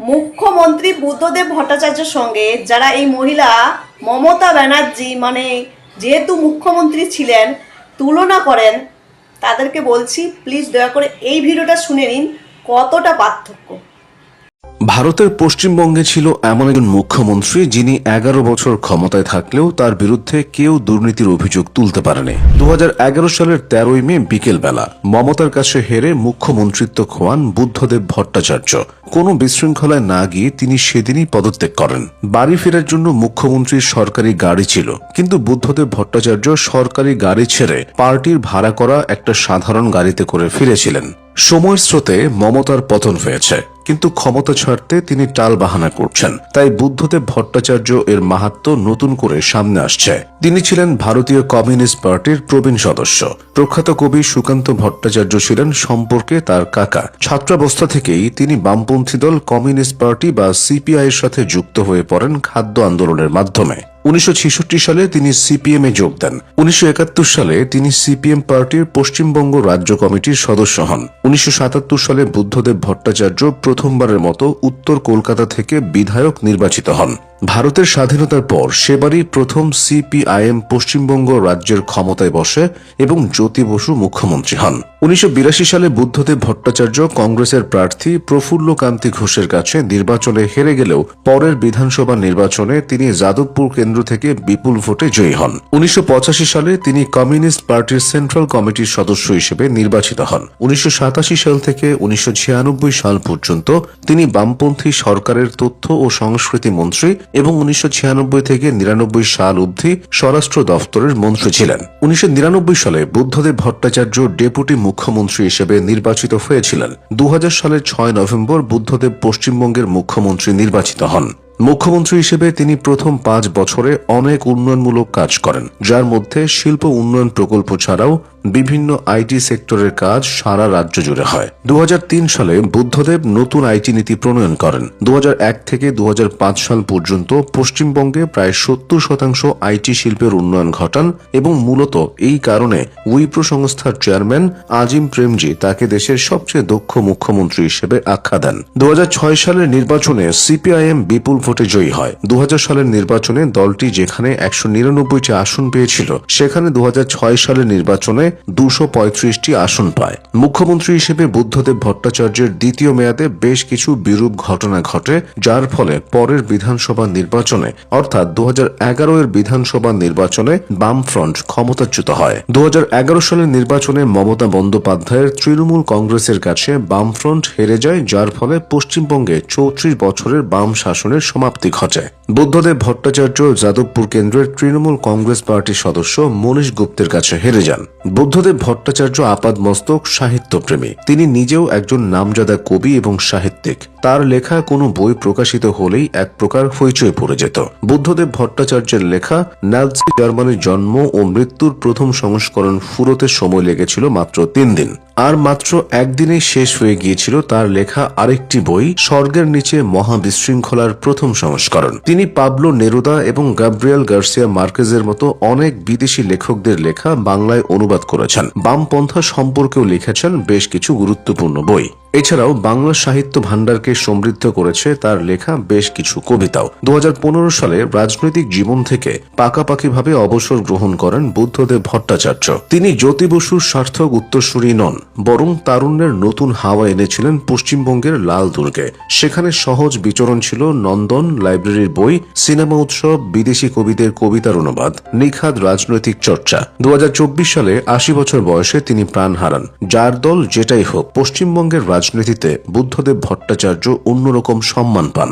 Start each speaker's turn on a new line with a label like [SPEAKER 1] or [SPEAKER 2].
[SPEAKER 1] মুখ্যমন্ত্রী বুদ্ধদেব ভট্টাচার্যের সঙ্গে যারা এই মহিলা মমতা ব্যানার্জি যেহেতু মুখ্যমন্ত্রী ছিলেন তুলনা করেন, তাদেরকে বলছি প্লিজ দয়া করে এই ভিডিওটা শুনে নিন কতটা পার্থক্য।
[SPEAKER 2] ভারতের পশ্চিমবঙ্গে ছিল এমন একজন মুখ্যমন্ত্রী যিনি 11 বছর ক্ষমতায় থাকলেও তার বিরুদ্ধে কেউ দুর্নীতির অভিযোগ তুলতে পারেনি। 2011 সালের 13ই মে বিকেল বেলা মমতার কাছে হেরে মুখ্যমন্ত্রিত্ব খোয়ান বুদ্ধদেব ভট্টাচার্য। কোনো বিশৃঙ্খলায় না গিয়ে তিনি সেদিনই পদত্যাগ করেন। বাড়ি ফেরার জন্য মুখ্যমন্ত্রীর সরকারি গাড়ি ছিল, কিন্তু বুদ্ধদেব ভট্টাচার্য সরকারি গাড়ি ছেড়ে পার্টির ভাড়া করা একটা সাধারণ গাড়িতে করে ফিরেছিলেন। সময়ের স্রোতে মমতার পতন হয়েছে, কিন্তু ক্ষমতা ছাড়তে তিনি টাল বাহানা করছেন। তাই বুদ্ধদেব ভট্টাচার্য এর মাহাত্ম্য নতুন করে সামনে আসছে। তিনি ছিলেন ভারতীয় কমিউনিস্ট পার্টির প্রবীণ সদস্য। প্রখ্যাত কবি সুকান্ত ভট্টাচার্য ছিলেন সম্পর্কে তার কাকা। ছাত্রাবস্থা থেকেই তিনি বামপন্থী দল কমিউনিস্ট পার্টি বা সিপিআই এর সাথে যুক্ত হয়ে পড়েন খাদ্য আন্দোলনের মাধ্যমে। 1966 সালে তিনি সিপিএম এ যোগ দেন। 1971 সালে তিনি সিপিএম পার্টির পশ্চিমবঙ্গ রাজ্য কমিটির সদস্য হন। 1977 সালে বুদ্ধদেব ভট্টাচার্য প্রথমবারের মতো উত্তর কলকাতা থেকে বিধায়ক নির্বাচিত হন। ভারতের স্বাধীনতার পর সেবারই প্রথম সিপিআইএম পশ্চিমবঙ্গ রাজ্যের ক্ষমতায় বসে এবং জ্যোতি বসু মুখ্যমন্ত্রী হন। 1982 সালে বুদ্ধদেব ভট্টাচার্য কংগ্রেসের প্রার্থী প্রফুল্ল কান্তি ঘোষের কাছে নির্বাচনে হেরে গেলেও পরের বিধানসভা নির্বাচনে তিনি যাদবপুর কেন্দ্র থেকে বিপুল ভোটে জয়ী হন। 1985 সালে তিনি কমিউনিস্ট পার্টির সেন্ট্রাল কমিটির সদস্য হিসেবে নির্বাচিত হন। 1987 সাল থেকে 1996 সাল পর্যন্ত তিনি বামপন্থী সরকারের তথ্য ও সংস্কৃতি মন্ত্রী এবং 1996 থেকে 99 সাল অবধি স্বরাষ্ট্র দফতরের মন্ত্রী ছিলেন। 1999 সালে বুদ্ধদেব ভট্টাচার্য ডেপুটি মুখ্যমন্ত্রী হিসেবে নির্বাচিত হয়েছিলেন। 2000 সালের 6 নভেম্বর বুদ্ধদেব পশ্চিমবঙ্গের মুখ্যমন্ত্রী নির্বাচিত হন। মুখ্যমন্ত্রী হিসেবে তিনি প্রথম 5 বছরে অনেক উন্নয়নমূলক কাজ করেন, যার মধ্যে শিল্প উন্নয়ন প্রকল্প ছাড়াও বিভিন্ন আইটি সেক্টরের কাজ সারা রাজ্য জুড়ে হয়। 2003 সালে বুদ্ধদেব নতুন আইটি নীতি প্রণয়ন করেন। 2001 থেকে 2005 সাল পর্যন্ত পশ্চিমবঙ্গে প্রায় 70% আইটি শিল্পের উন্নয়ন ঘটান এবং মূলত এই কারণে উইপ্রো সংস্থার চেয়ারম্যান আজিম প্রেমজি তাকে দেশের সবচেয়ে দক্ষ মুখ্যমন্ত্রী হিসেবে আখ্যা দেন। 2006 সালের নির্বাচনে সিপিআইএম বিপুল ভোটে জয়ী হয়। 2000 সালের নির্বাচনে দলটি যেখানে 199টি আসন পেয়েছিল, সেখানে 2006 সালের নির্বাচনে 235টি আসন পায়। মুখ্যমন্ত্রী হিসেবে বুদ্ধদেব ভট্টাচার্যের দ্বিতীয় মেয়াদে বেশ কিছু বিরূপ ঘটনা ঘটে, যার ফলে পরের বিধানসভা নির্বাচনে অর্থাৎ 2011 এর বিধানসভা নির্বাচনে বামফ্রন্ট ক্ষমতাচ্যুত হয়। 2011 সালের নির্বাচনে মমতা বন্দ্যোপাধ্যায়ের তৃণমূল কংগ্রেসের কাছে বামফ্রন্ট হেরে যায়, যার ফলে পশ্চিমবঙ্গে 34 বছরের বাম শাসনের সমাপ্তি ঘটে। বুদ্ধদেব ভট্টাচার্য যাদবপুর কেন্দ্রের তৃণমূল কংগ্রেস পার্টির সদস্য মনীশ গুপ্তের কাছে হেরে যান। বুদ্ধদেব ভট্টাচার্য আপাদমস্তক সাহিত্যপ্রেমী। তিনি নিজেও একজন নামজাদা কবি এবং সাহিত্যিক। তার লেখা কোনো বই প্রকাশিত হলেই এক প্রকার হইচই পড়ে যেত। বুদ্ধদেব ভট্টাচার্যের লেখা নাৎসি জার্মানির জন্ম ও মৃত্যুর প্রথম সংস্করণ ফুরোতে সময় লেগেছিল মাত্র 3 দিন। আর মাত্র একদিনেই শেষ হয়ে গিয়েছিল তার লেখা আরেকটি বই স্বর্গের নিচে মহাবিশৃঙ্খলার প্রথম সংস্করণ। তিনি পাবলো নেরুদা এবং গাব্রিয়েল গার্সিয়া মার্কেজের মতো অনেক বিদেশি লেখকদের লেখা বাংলায় অনুবাদ করেছেন। বামপন্থা সম্পর্কেও লিখেছেন বেশ কিছু গুরুত্বপূর্ণ বই। এছাড়াও বাংলা সাহিত্য ভান্ডারকে সমৃদ্ধ করেছে তার লেখা বেশ কিছু কবিতাও। 2015 সালে রাজনৈতিক জীবন থেকে পাকাপাকিভাবে অবসর গ্রহণ করেন বুদ্ধদেব ভট্টাচার্য। তিনি জ্যোতি বসুর সার্থক উত্তরসূরি নন, বরং তারুণ্যের নতুন হাওয়া এনেছিলেন পশ্চিমবঙ্গের লাল দুর্গে। সেখানে সহজ বিচরণ ছিল নন্দন, লাইব্রেরির বই, সিনেমা উৎসব, বিদেশি কবিদের কবিতার অনুবাদ, নিখাদ রাজনৈতিক চর্চা। 2024 সালে 80 বছর বয়সে তিনি প্রাণ হারান। যার দল যেটাই হোক, পশ্চিমবঙ্গের রাজনীতিতে বুদ্ধদেব ভট্টাচার্য অন্যরকম সম্মান পান।